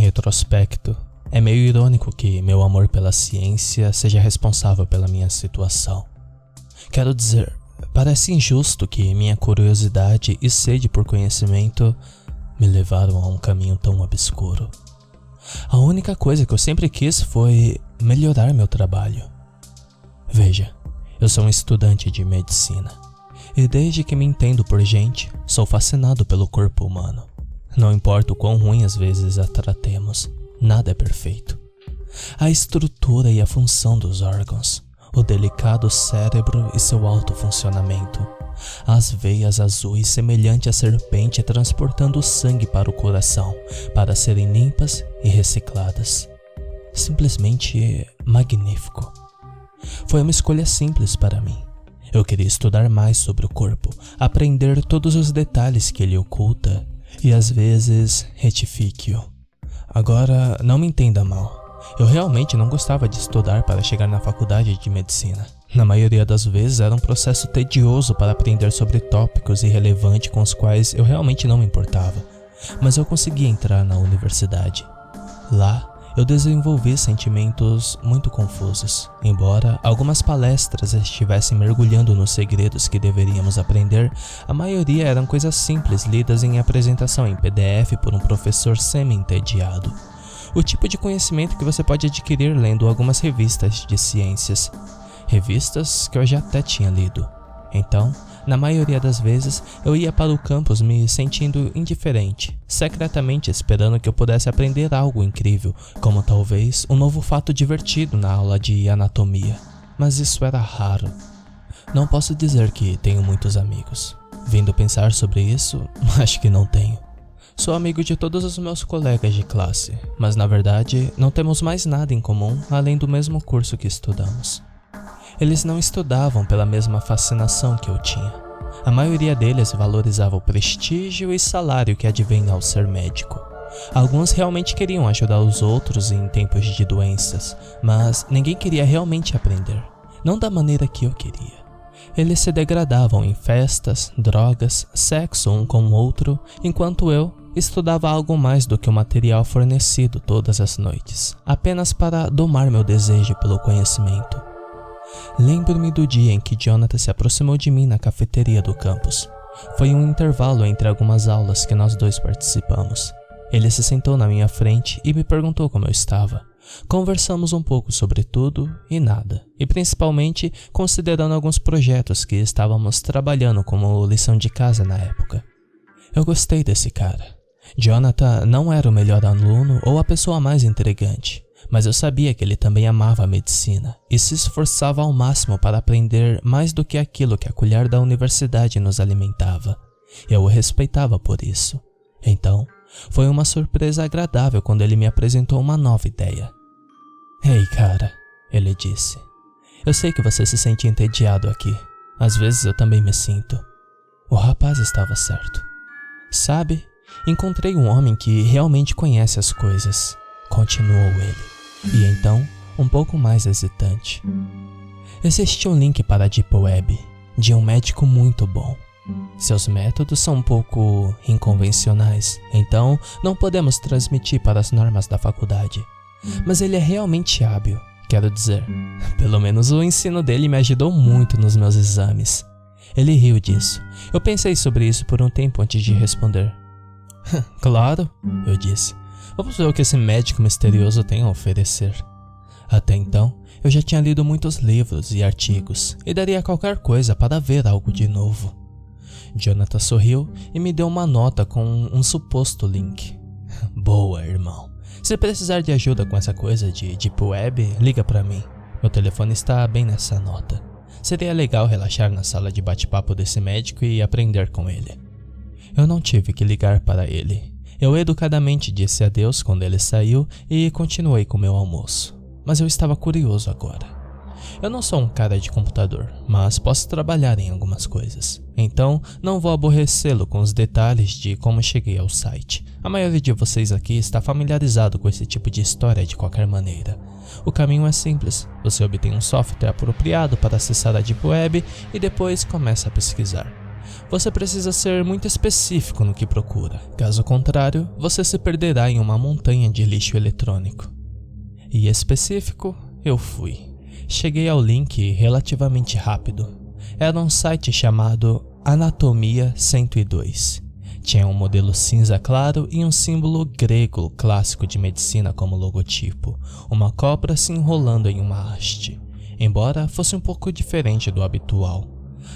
retrospecto, é meio irônico que meu amor pela ciência seja responsável pela minha situação. Quero dizer, parece injusto que minha curiosidade e sede por conhecimento me levaram a um caminho tão obscuro. A única coisa que eu sempre quis foi melhorar meu trabalho. Veja, eu sou um estudante de medicina e desde que me entendo por gente, sou fascinado pelo corpo humano. Não importa o quão ruim às vezes a tratemos, nada é perfeito. A estrutura e a função dos órgãos, o delicado cérebro e seu alto funcionamento, as veias azuis semelhante à serpente transportando o sangue para o coração, para serem limpas e recicladas. Simplesmente magnífico. Foi uma escolha simples para mim. Eu queria estudar mais sobre o corpo, aprender todos os detalhes que ele oculta e às vezes retifique-o. Agora, não me entenda mal. Eu realmente não gostava de estudar para chegar na faculdade de medicina. Na maioria das vezes era um processo tedioso para aprender sobre tópicos irrelevantes com os quais eu realmente não me importava. Mas eu consegui entrar na universidade. Lá, eu desenvolvi sentimentos muito confusos. Embora algumas palestras estivessem mergulhando nos segredos que deveríamos aprender, a maioria eram coisas simples lidas em apresentação em PDF por um professor semi-entediado. O tipo de conhecimento que você pode adquirir lendo algumas revistas de ciências. Revistas que eu já até tinha lido. Então, na maioria das vezes, eu ia para o campus me sentindo indiferente, secretamente esperando que eu pudesse aprender algo incrível, como talvez um novo fato divertido na aula de anatomia. Mas isso era raro. Não posso dizer que tenho muitos amigos. Vindo pensar sobre isso, acho que não tenho. Sou amigo de todos os meus colegas de classe, mas na verdade não temos mais nada em comum além do mesmo curso que estudamos. Eles não estudavam pela mesma fascinação que eu tinha. A maioria deles valorizava o prestígio e salário que advém ao ser médico. Alguns realmente queriam ajudar os outros em tempos de doenças, mas ninguém queria realmente aprender, não da maneira que eu queria. Eles se degradavam em festas, drogas, sexo um com o outro, enquanto eu estudava algo mais do que o material fornecido todas as noites, apenas para domar meu desejo pelo conhecimento. Lembro-me do dia em que Jonathan se aproximou de mim na cafeteria do campus. Foi um intervalo entre algumas aulas que nós dois participamos. Ele se sentou na minha frente e me perguntou como eu estava. Conversamos um pouco sobre tudo e nada, e principalmente considerando alguns projetos que estávamos trabalhando como lição de casa na época. Eu gostei desse cara. Jonathan não era o melhor aluno ou a pessoa mais intrigante, mas eu sabia que ele também amava a medicina e se esforçava ao máximo para aprender mais do que aquilo que a colher da universidade nos alimentava. Eu o respeitava por isso. Então, foi uma surpresa agradável quando ele me apresentou uma nova ideia. "Ei, cara", ele disse. "Eu sei que você se sente entediado aqui. Às vezes eu também me sinto." O rapaz estava certo. "Sabe, encontrei um homem que realmente conhece as coisas", continuou ele. E então, um pouco mais hesitante. "Existe um link para a Deep Web, de um médico muito bom. Seus métodos são um pouco inconvencionais, então não podemos transmitir para as normas da faculdade. Mas ele é realmente hábil, quero dizer. Pelo menos o ensino dele me ajudou muito nos meus exames." Ele riu disso. Eu pensei sobre isso por um tempo antes de responder. "Claro", eu disse. "Vamos ver o que esse médico misterioso tem a oferecer." Até então, eu já tinha lido muitos livros e artigos e daria qualquer coisa para ver algo de novo. Jonathan sorriu e me deu uma nota com um suposto link. "Boa, irmão. Se precisar de ajuda com essa coisa de Deep Web, liga pra mim. Meu telefone está bem nessa nota. Seria legal relaxar na sala de bate-papo desse médico e aprender com ele." Eu não tive que ligar para ele. Eu educadamente disse adeus quando ele saiu e continuei com meu almoço. Mas eu estava curioso agora. Eu não sou um cara de computador, mas posso trabalhar em algumas coisas. Então, não vou aborrecê-lo com os detalhes de como cheguei ao site. A maioria de vocês aqui está familiarizado com esse tipo de história de qualquer maneira. O caminho é simples. Você obtém um software apropriado para acessar a Deep Web e depois começa a pesquisar. Você precisa ser muito específico no que procura. Caso contrário, você se perderá em uma montanha de lixo eletrônico. E específico, eu fui. Cheguei ao link relativamente rápido. Era um site chamado Anatomia 102. Tinha um modelo cinza claro e um símbolo grego clássico de medicina como logotipo, uma cobra se enrolando em uma haste, embora fosse um pouco diferente do habitual.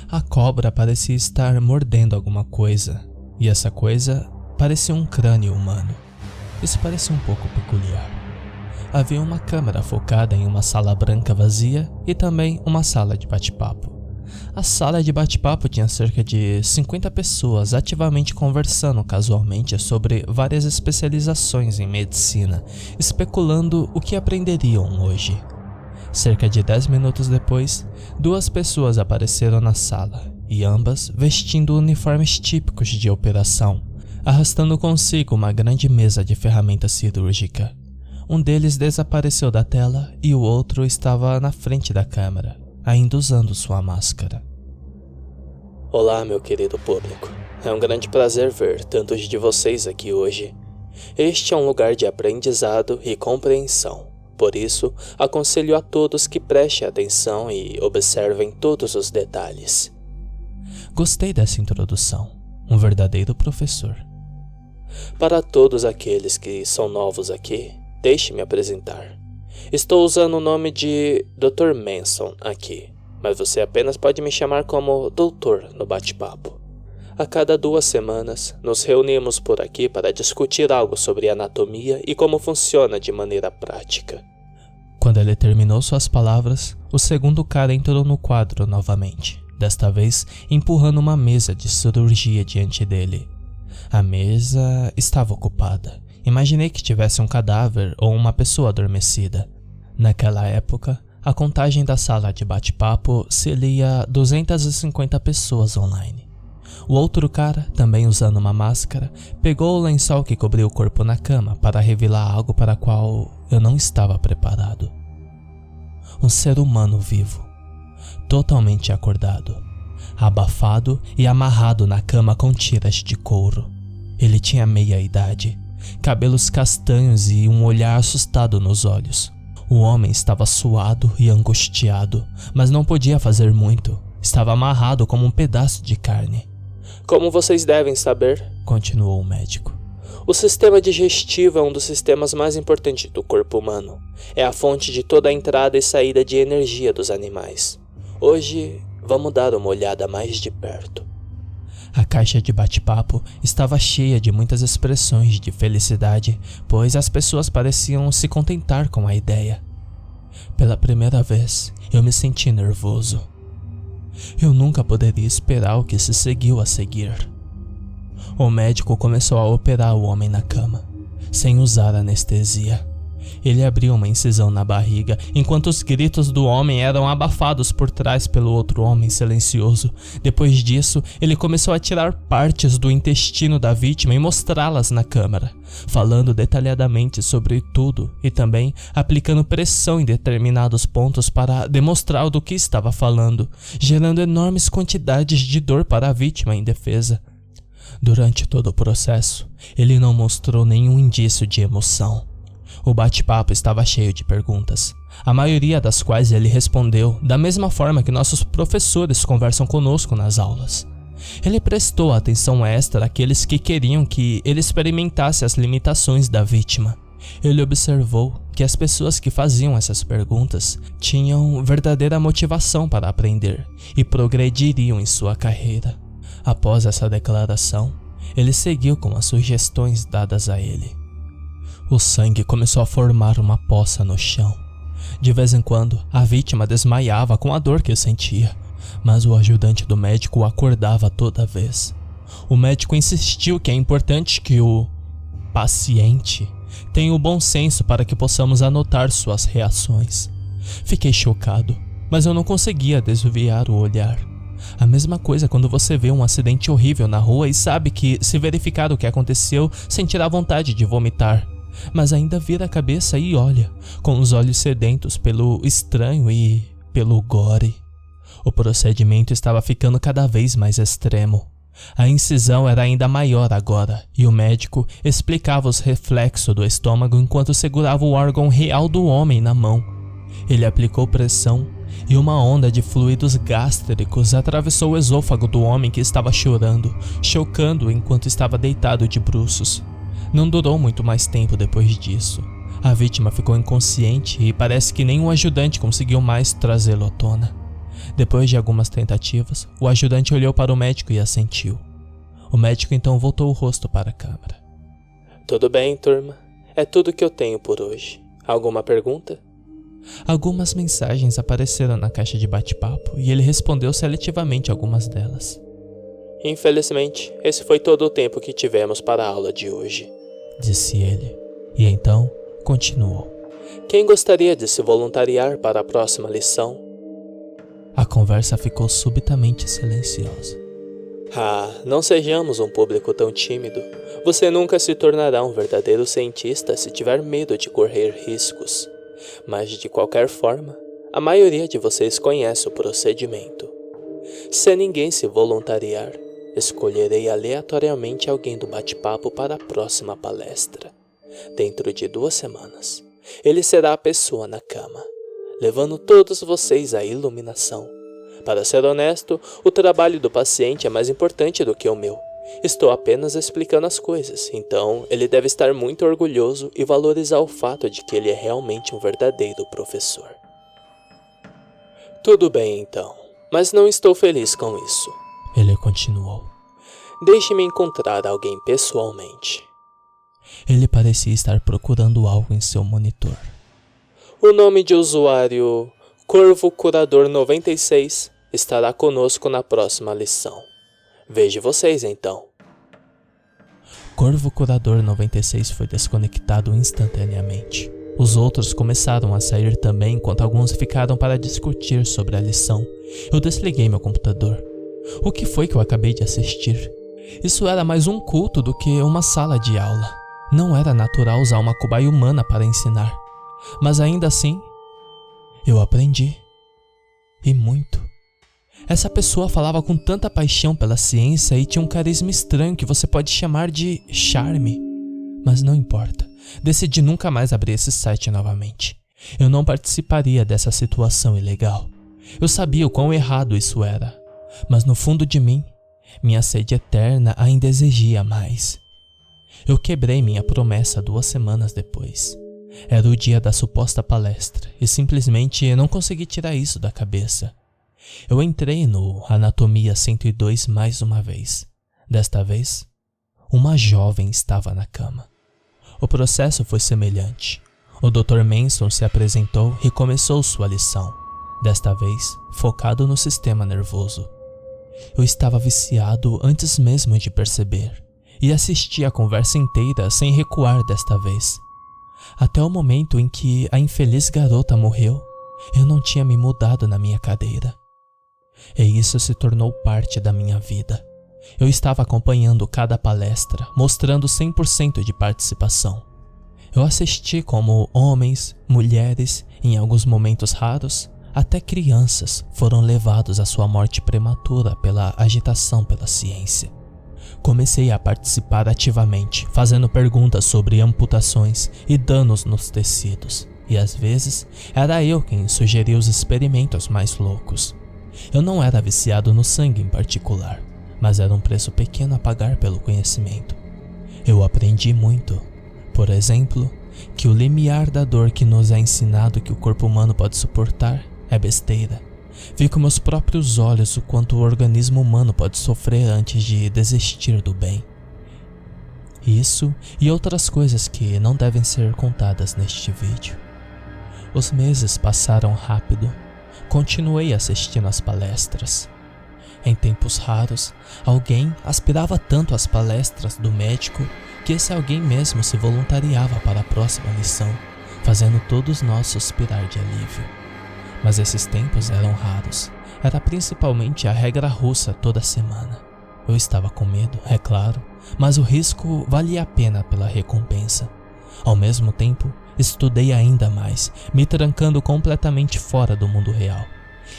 A cobra parecia estar mordendo alguma coisa, e essa coisa parecia um crânio humano. Isso parecia um pouco peculiar. Havia uma câmera focada em uma sala branca vazia e também uma sala de bate-papo. A sala de bate-papo tinha cerca de 50 pessoas ativamente conversando casualmente sobre várias especializações em medicina, especulando o que aprenderiam hoje. Cerca de 10 minutos depois, 2 pessoas apareceram na sala, e ambas vestindo uniformes típicos de operação, arrastando consigo uma grande mesa de ferramenta cirúrgica. Um deles desapareceu da tela e o outro estava na frente da câmera, ainda usando sua máscara. Olá, meu querido público. É um grande prazer ver tantos de vocês aqui hoje. Este é um lugar de aprendizado e compreensão. Por isso, aconselho a todos que prestem atenção e observem todos os detalhes. Gostei dessa introdução. Um verdadeiro professor. Para todos aqueles que são novos aqui, deixe-me apresentar. Estou usando o nome de Dr. Manson aqui, mas você apenas pode me chamar como Doutor no bate-papo. A cada 2 semanas, nos reunimos por aqui para discutir algo sobre anatomia e como funciona de maneira prática. Quando ele terminou suas palavras, o segundo cara entrou no quadro novamente, desta vez empurrando uma mesa de cirurgia diante dele. A mesa estava ocupada. Imaginei que tivesse um cadáver ou uma pessoa adormecida. Naquela época, a contagem da sala de bate-papo se lia 250 pessoas online. O outro cara, também usando uma máscara, pegou o lençol que cobriu o corpo na cama para revelar algo para o qual eu não estava preparado. Um ser humano vivo, totalmente acordado, abafado e amarrado na cama com tiras de couro. Ele tinha meia-idade, cabelos castanhos e um olhar assustado nos olhos. O homem estava suado e angustiado, mas não podia fazer muito. Estava amarrado como um pedaço de carne. Como vocês devem saber, continuou o médico, o sistema digestivo é um dos sistemas mais importantes do corpo humano. É a fonte de toda a entrada e saída de energia dos animais. Hoje, vamos dar uma olhada mais de perto. A caixa de bate-papo estava cheia de muitas expressões de felicidade, pois as pessoas pareciam se contentar com a ideia. Pela primeira vez, eu me senti nervoso. Eu nunca poderia esperar o que se seguiu a seguir. O médico começou a operar o homem na cama, sem usar anestesia. Ele abriu uma incisão na barriga, enquanto os gritos do homem eram abafados por trás pelo outro homem silencioso. Depois disso, ele começou a tirar partes do intestino da vítima e mostrá-las na câmera, falando detalhadamente sobre tudo e também aplicando pressão em determinados pontos para demonstrar do que estava falando, gerando enormes quantidades de dor para a vítima indefesa. Durante todo o processo, ele não mostrou nenhum indício de emoção. O bate-papo estava cheio de perguntas, a maioria das quais ele respondeu da mesma forma que nossos professores conversam conosco nas aulas. Ele prestou atenção extra àqueles que queriam que ele experimentasse as limitações da vítima. Ele observou que as pessoas que faziam essas perguntas tinham verdadeira motivação para aprender e progrediriam em sua carreira. Após essa declaração, ele seguiu com as sugestões dadas a ele. O sangue começou a formar uma poça no chão. De vez em quando, a vítima desmaiava com a dor que sentia, mas o ajudante do médico o acordava toda vez. O médico insistiu que é importante que o paciente tenha o bom senso para que possamos anotar suas reações. Fiquei chocado, mas eu não conseguia desviar o olhar. A mesma coisa quando você vê um acidente horrível na rua e sabe que, se verificar o que aconteceu, sentirá vontade de vomitar. Mas ainda vira a cabeça e olha, com os olhos sedentos pelo estranho e pelo gore. O procedimento estava ficando cada vez mais extremo. A incisão era ainda maior agora, e o médico explicava os reflexos do estômago enquanto segurava o órgão real do homem na mão. Ele aplicou pressão e uma onda de fluidos gástricos atravessou o esôfago do homem que estava chorando, chocando-o enquanto estava deitado de bruços. Não durou muito mais tempo depois disso. A vítima ficou inconsciente e parece que nenhum ajudante conseguiu mais trazê-lo à tona. Depois de algumas tentativas, o ajudante olhou para o médico e assentiu. O médico então voltou o rosto para a câmara. Tudo bem, turma. É tudo que eu tenho por hoje. Alguma pergunta? Algumas mensagens apareceram na caixa de bate-papo e ele respondeu seletivamente algumas delas. Infelizmente, esse foi todo o tempo que tivemos para a aula de hoje, disse ele, e então continuou. Quem gostaria de se voluntariar para a próxima lição? A conversa ficou subitamente silenciosa. Não sejamos um público tão tímido. Você nunca se tornará um verdadeiro cientista se tiver medo de correr riscos. Mas, de qualquer forma, a maioria de vocês conhece o procedimento. Se ninguém se voluntariar, escolherei aleatoriamente alguém do bate-papo para a próxima palestra. Dentro de 2 semanas, ele será a pessoa na cama, levando todos vocês à iluminação. Para ser honesto, o trabalho do paciente é mais importante do que o meu. Estou apenas explicando as coisas, então ele deve estar muito orgulhoso e valorizar o fato de que ele é realmente um verdadeiro professor. Tudo bem então, mas não estou feliz com isso. Ele continuou. Deixe-me encontrar alguém pessoalmente. Ele parecia estar procurando algo em seu monitor. O nome de usuário Corvo Curador 96 estará conosco na próxima lição. Vejo vocês então. Corvo Curador 96 foi desconectado instantaneamente. Os outros começaram a sair também enquanto alguns ficaram para discutir sobre a lição. Eu desliguei meu computador. O que foi que eu acabei de assistir? Isso era mais um culto do que uma sala de aula. Não era natural usar uma cobaia humana para ensinar. Mas ainda assim, eu aprendi. E muito. Essa pessoa falava com tanta paixão pela ciência e tinha um carisma estranho que você pode chamar de charme. Mas não importa. Decidi nunca mais abrir esse site novamente. Eu não participaria dessa situação ilegal. Eu sabia o quão errado isso era. Mas no fundo de mim, minha sede eterna ainda exigia mais. Eu quebrei minha promessa 2 semanas depois. Era o dia da suposta palestra e simplesmente não consegui tirar isso da cabeça. Eu entrei no Anatomia 102 mais uma vez. Desta vez, uma jovem estava na cama. O processo foi semelhante. O Dr. Manson se apresentou e começou sua lição, desta vez focado no sistema nervoso. Eu estava viciado antes mesmo de perceber e assisti a conversa inteira sem recuar desta vez. Até o momento em que a infeliz garota morreu, eu não tinha me mudado na minha cadeira. E isso se tornou parte da minha vida. Eu estava acompanhando cada palestra, mostrando 100% de participação. Eu assisti como homens, mulheres, em alguns momentos raros, até crianças foram levados à sua morte prematura pela agitação pela ciência. Comecei a participar ativamente, fazendo perguntas sobre amputações e danos nos tecidos. E às vezes, era eu quem sugeria os experimentos mais loucos. Eu não era viciado no sangue em particular, mas era um preço pequeno a pagar pelo conhecimento. Eu aprendi muito. Por exemplo, que o limiar da dor que nos é ensinado que o corpo humano pode suportar é besteira. Vi com meus próprios olhos o quanto o organismo humano pode sofrer antes de desistir do bem. Isso e outras coisas que não devem ser contadas neste vídeo. Os meses passaram rápido. Continuei assistindo às palestras. Em tempos raros, alguém aspirava tanto às palestras do médico que esse alguém mesmo se voluntariava para a próxima lição, fazendo todos nós suspirar de alívio. Mas esses tempos eram raros. Era principalmente a regra russa toda semana. Eu estava com medo, é claro, mas o risco valia a pena pela recompensa. Ao mesmo tempo, estudei ainda mais, me trancando completamente fora do mundo real.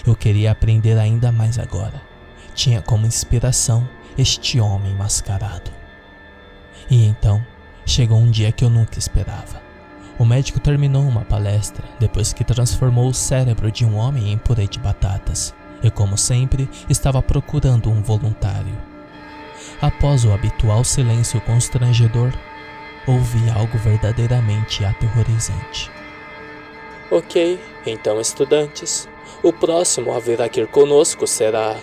Eu queria aprender ainda mais agora. Tinha como inspiração este homem mascarado. E então, chegou um dia que eu nunca esperava. O médico terminou uma palestra depois que transformou o cérebro de um homem em purê de batatas e, como sempre, estava procurando um voluntário. Após o habitual silêncio constrangedor, ouvi algo verdadeiramente aterrorizante. Ok, então estudantes, o próximo a vir aqui conosco será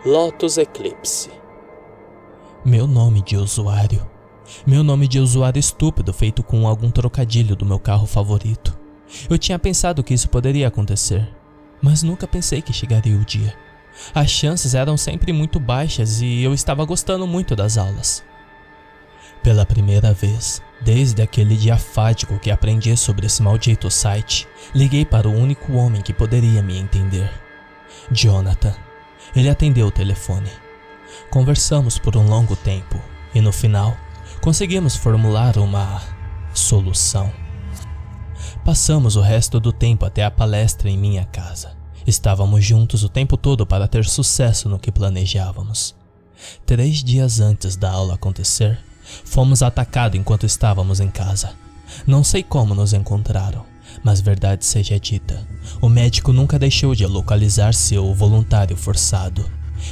Lotus Eclipse. Meu nome de usuário estúpido feito com algum trocadilho do meu carro favorito. Eu tinha pensado que isso poderia acontecer, mas nunca pensei que chegaria o dia. As chances eram sempre muito baixas e eu estava gostando muito das aulas. Pela primeira vez, desde aquele dia fático que aprendi sobre esse maldito site, liguei para o único homem que poderia me entender. Jonathan. Ele atendeu o telefone. Conversamos por um longo tempo e no final, conseguimos formular uma solução. Passamos o resto do tempo até a palestra em minha casa. Estávamos juntos o tempo todo para ter sucesso no que planejávamos. 3 dias antes da aula acontecer, fomos atacados enquanto estávamos em casa. Não sei como nos encontraram, mas verdade seja dita, o médico nunca deixou de localizar seu voluntário forçado.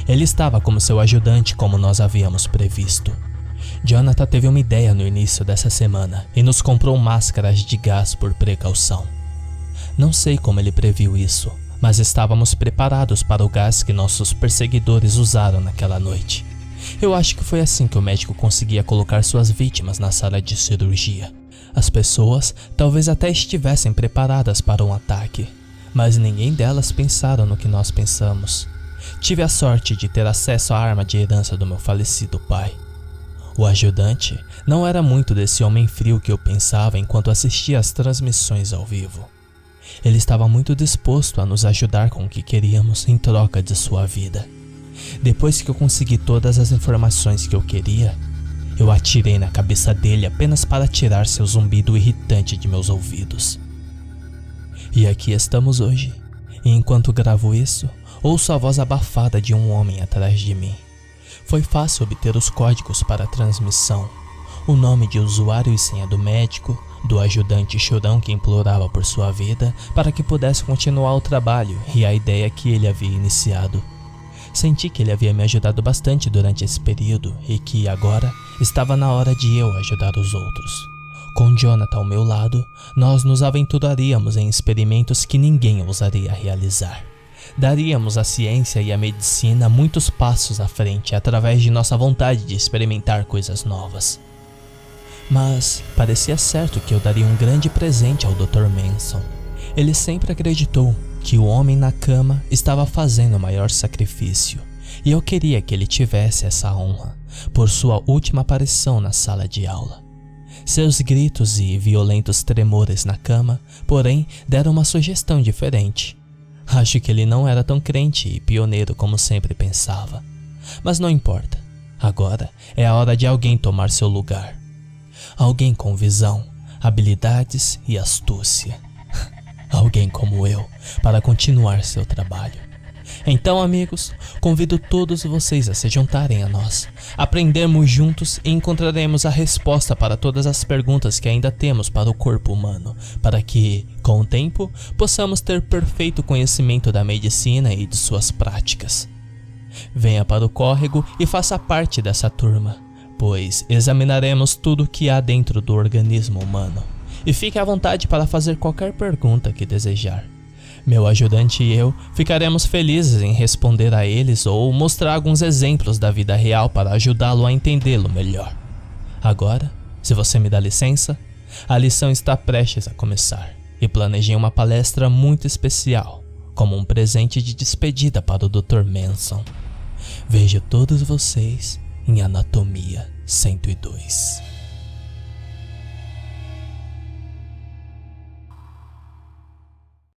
Ele estava como seu ajudante, como nós havíamos previsto. Jonathan teve uma ideia no início dessa semana e nos comprou máscaras de gás por precaução. Não sei como ele previu isso, mas estávamos preparados para o gás que nossos perseguidores usaram naquela noite. Eu acho que foi assim que o médico conseguia colocar suas vítimas na sala de cirurgia. As pessoas talvez até estivessem preparadas para um ataque, mas ninguém delas pensaram no que nós pensamos. Tive a sorte de ter acesso à arma de herança do meu falecido pai. O ajudante não era muito desse homem frio que eu pensava enquanto assistia às transmissões ao vivo. Ele estava muito disposto a nos ajudar com o que queríamos em troca de sua vida. Depois que eu consegui todas as informações que eu queria, eu atirei na cabeça dele apenas para tirar seu zumbido irritante de meus ouvidos. E aqui estamos hoje, e enquanto gravo isso, ouço a voz abafada de um homem atrás de mim. Foi fácil obter os códigos para a transmissão, o nome de usuário e senha do médico, do ajudante chorão que implorava por sua vida para que pudesse continuar o trabalho e a ideia que ele havia iniciado. Senti que ele havia me ajudado bastante durante esse período e que agora estava na hora de eu ajudar os outros. Com Jonathan ao meu lado, nós nos aventuraríamos em experimentos que ninguém ousaria realizar. Daríamos à ciência e à medicina muitos passos à frente através de nossa vontade de experimentar coisas novas. Mas parecia certo que eu daria um grande presente ao Dr. Manson. Ele sempre acreditou que o homem na cama estava fazendo o maior sacrifício, e eu queria que ele tivesse essa honra por sua última aparição na sala de aula. Seus gritos e violentos tremores na cama, porém, deram uma sugestão diferente. Acho que ele não era tão crente e pioneiro como sempre pensava. Mas não importa. Agora é a hora de alguém tomar seu lugar. Alguém com visão, habilidades e astúcia. Alguém como eu, para continuar seu trabalho. Então, amigos, convido todos vocês a se juntarem a nós. Aprendermos juntos e encontraremos a resposta para todas as perguntas que ainda temos para o corpo humano, para que, com o tempo, possamos ter perfeito conhecimento da medicina e de suas práticas. Venha para o córrego e faça parte dessa turma, pois examinaremos tudo o que há dentro do organismo humano. E fique à vontade para fazer qualquer pergunta que desejar. Meu ajudante e eu ficaremos felizes em responder a eles ou mostrar alguns exemplos da vida real para ajudá-lo a entendê-lo melhor. Agora, se você me dá licença, a lição está prestes a começar e planejei uma palestra muito especial, como um presente de despedida para o Dr. Manson. Vejo todos vocês em Anatomia 102.